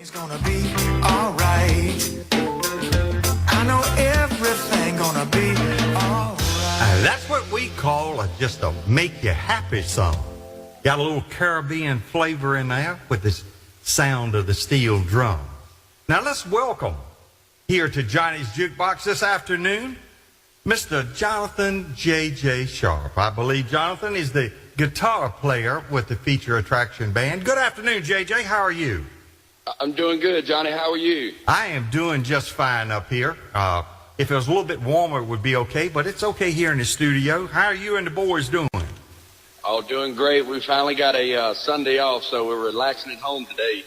It's gonna be alright. I know everything gonna be alright. That's what we call just a make you happy song. Got a little Caribbean flavor in there with this sound of the steel drum. Now let's welcome here to Johnny's Jukebox this afternoon, Mr. Jonathan J.J. Sharpe. I believe Jonathan is the guitar player with the Feature Attraction Band. Good afternoon, J.J. How are you? I'm doing good, Johnny. How are you? I am doing just fine up here. If it was a little bit warmer, it would be okay, but it's okay here in the studio. How are you and the boys doing? Oh, doing great. We finally got a Sunday off, so we're relaxing at home today.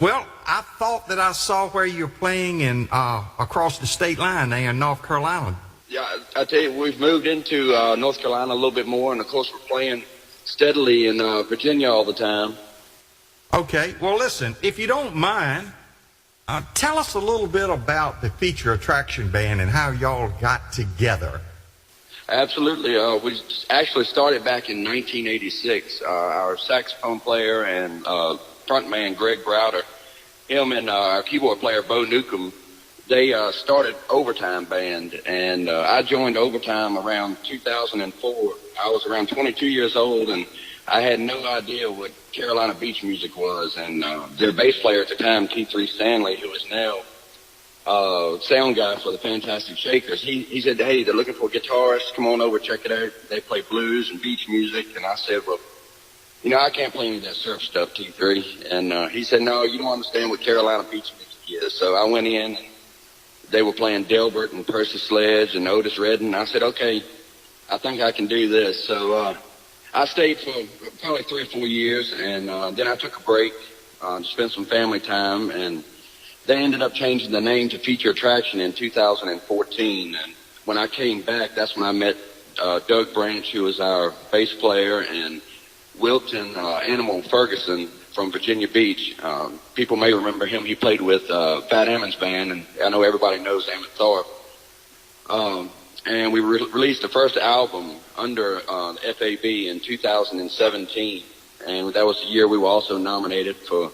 Well, I thought that I saw where you're playing in across the state line there in North Carolina. Yeah, I tell you, we've moved into North Carolina a little bit more, and of course we're playing steadily in Virginia all the time. Okay, well listen, if you don't mind, tell us a little bit about the Feature Attraction Band and how y'all got together. Absolutely. We actually started back in 1986. Our saxophone player and frontman Greg Browder, him and our keyboard player Bo Newcomb, they started Overtime Band, and I joined Overtime around 2004. I was around 22 years old, and I had no idea what Carolina beach music was, and their bass player at the time, T3 Stanley, who is now sound guy for the Fantastic Shakers, he said, hey, they're looking for guitarists, come on over, check it out. They play blues and beach music, and I said, well, you know, I can't play any of that surf stuff, T3, and he said, no, you don't understand what Carolina beach music is. So I went in, and they were playing Delbert and Percy Sledge and Otis Redding. I said, okay, I think I can do this. So I stayed for probably 3 or 4 years, and then I took a break to spend some family time, and they ended up changing the name to Feature Attraction in 2014. And when I came back, that's when I met Doug Branch, who was our bass player, and Wilton Animal Ferguson from Virginia Beach. People may remember him. He played with Fat Emmons Band, and I know everybody knows Emmett Thorpe. And we released the first album under FAB in 2017, and that was the year we were also nominated for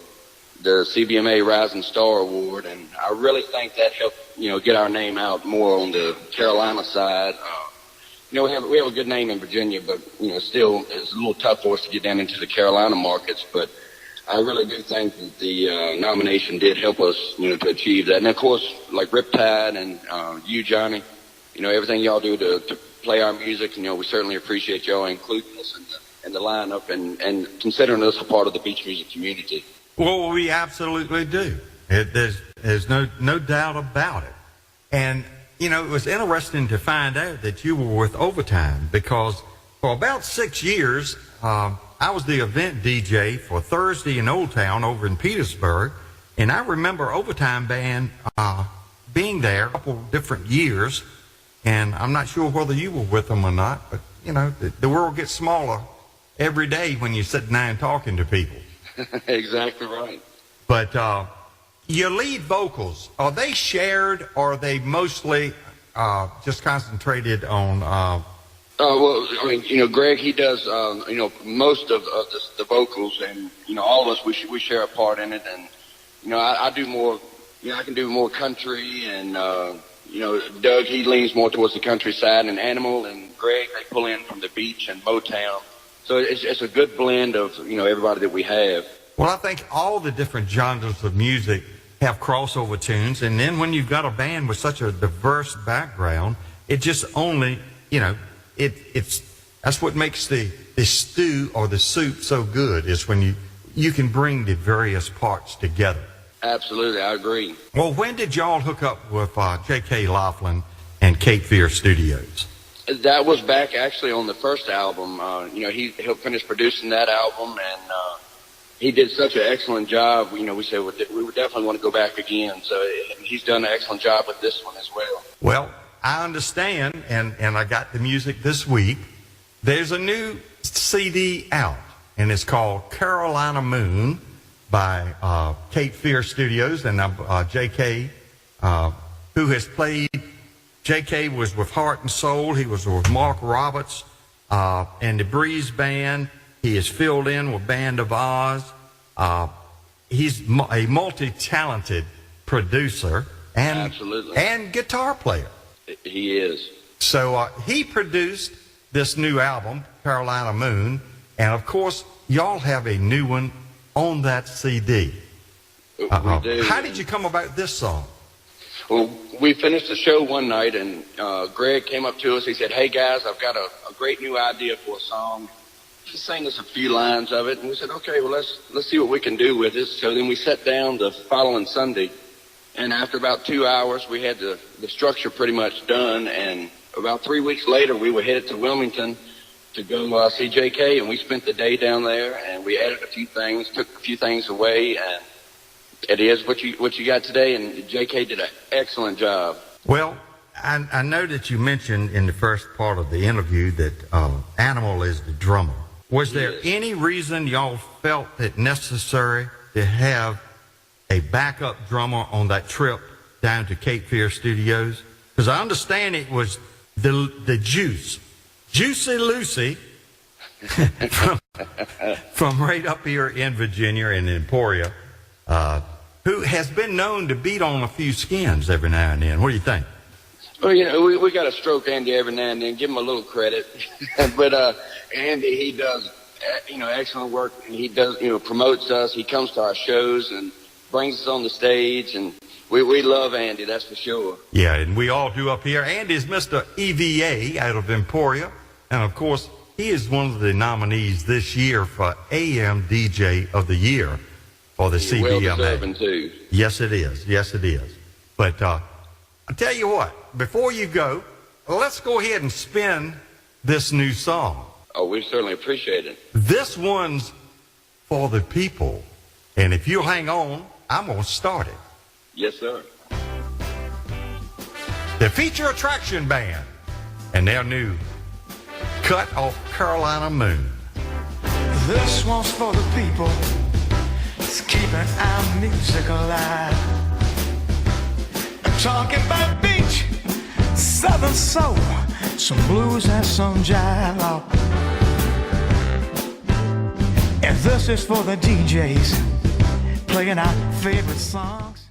the CBMA Rising Star Award, and I really think that helped, you know, get our name out more on the Carolina side. You know, we have a good name in Virginia, but, you know, still it's a little tough for us to get down into the Carolina markets, but I really do think that the nomination did help us, you know, to achieve that. And of course, like Riptide and you, Johnny, you know, everything y'all do to play our music, you know, we certainly appreciate y'all including us in the lineup and considering us a part of the beach music community. Well, we absolutely do. There's no doubt about it. And, you know, it was interesting to find out that you were with Overtime, because for about 6 years, I was the event DJ for Thursday in Old Town over in Petersburg, and I remember Overtime Band being there a couple different years, and I'm not sure whether you were with them or not, but, you know, the world gets smaller every day when you're sitting there and talking to people. Exactly right. But your lead vocals, are they shared, or are they mostly just concentrated on... well, I mean, you know, Greg, he does, you know, most of the vocals, and, you know, all of us, we share a part in it, and, you know, I do more, you know, I can do more country, and, you know, Doug, he leans more towards the countryside, and Animal and Greg, they pull in from the beach and Motown. So it's a good blend of, you know, everybody that we have. Well, I think all the different genres of music have crossover tunes, and then when you've got a band with such a diverse background, it just only, you know, that's what makes the stew or the soup so good, is when you can bring the various parts together. Absolutely, I agree. Well, when did y'all hook up with J.K. Laughlin and Cape Fear Studios? That was back actually on the first album. You know, he helped finish producing that album, and he did such an excellent job. You know, we said we would definitely want to go back again. So he's done an excellent job with this one as well. Well, I understand, and I got the music this week. There's a new CD out, and it's called Carolina Moon by Cape Fear Studios, and J.K., who has played. J.K. was with Heart and Soul. He was with Mark Roberts and the Breeze Band. He is filled in with Band of Oz. he's a multi-talented producer and Absolutely. and guitar player. He is. So he produced this new album, Carolina Moon, and of course, y'all have a new one on that CD. We do. How did you come about this song? Well, we finished the show one night, and Greg came up to us. He said, "Hey guys, I've got a great new idea for a song. Just sing us a few lines of it." And we said, "Okay, well let's see what we can do with it." So then we sat down the following Sunday, and after about 2 hours, we had the structure pretty much done. And about 3 weeks later, we were headed to Wilmington to go see JK, and we spent the day down there, and we added a few things, took a few things away, and it is what you got today. And JK did an excellent job. Well, I know that you mentioned in the first part of the interview that Animal is the drummer. Was there Yes. any reason y'all felt it necessary to have a backup drummer on that trip down to Cape Fear Studios? Because I understand it was the Juicy Lucy, from right up here in Virginia and Emporia, who has been known to beat on a few skins every now and then. What do you think? Well, you know, we got to stroke Andy every now and then, give him a little credit. But Andy, he does, excellent work. And he does, promotes us. He comes to our shows and brings us on the stage. And we love Andy, that's for sure. Yeah, and we all do up here. Andy's Mr. EVA out of Emporia. And, of course, he is one of the nominees this year for AM DJ of the Year for the CBMA. Well deserving, too. Yes, it is. Yes, it is. But I tell you what, before you go, let's go ahead and spin this new song. Oh, we certainly appreciate it. This one's for the people. And if you'll hang on, I'm going to start it. Yes, sir. The Feature Attraction Band and their new cut off Carolina Moon. This one's for the people. It's keeping our music alive. I'm talking about beach, southern soul, some blues and some jive. Oh. And this is for the DJs playing our favorite songs.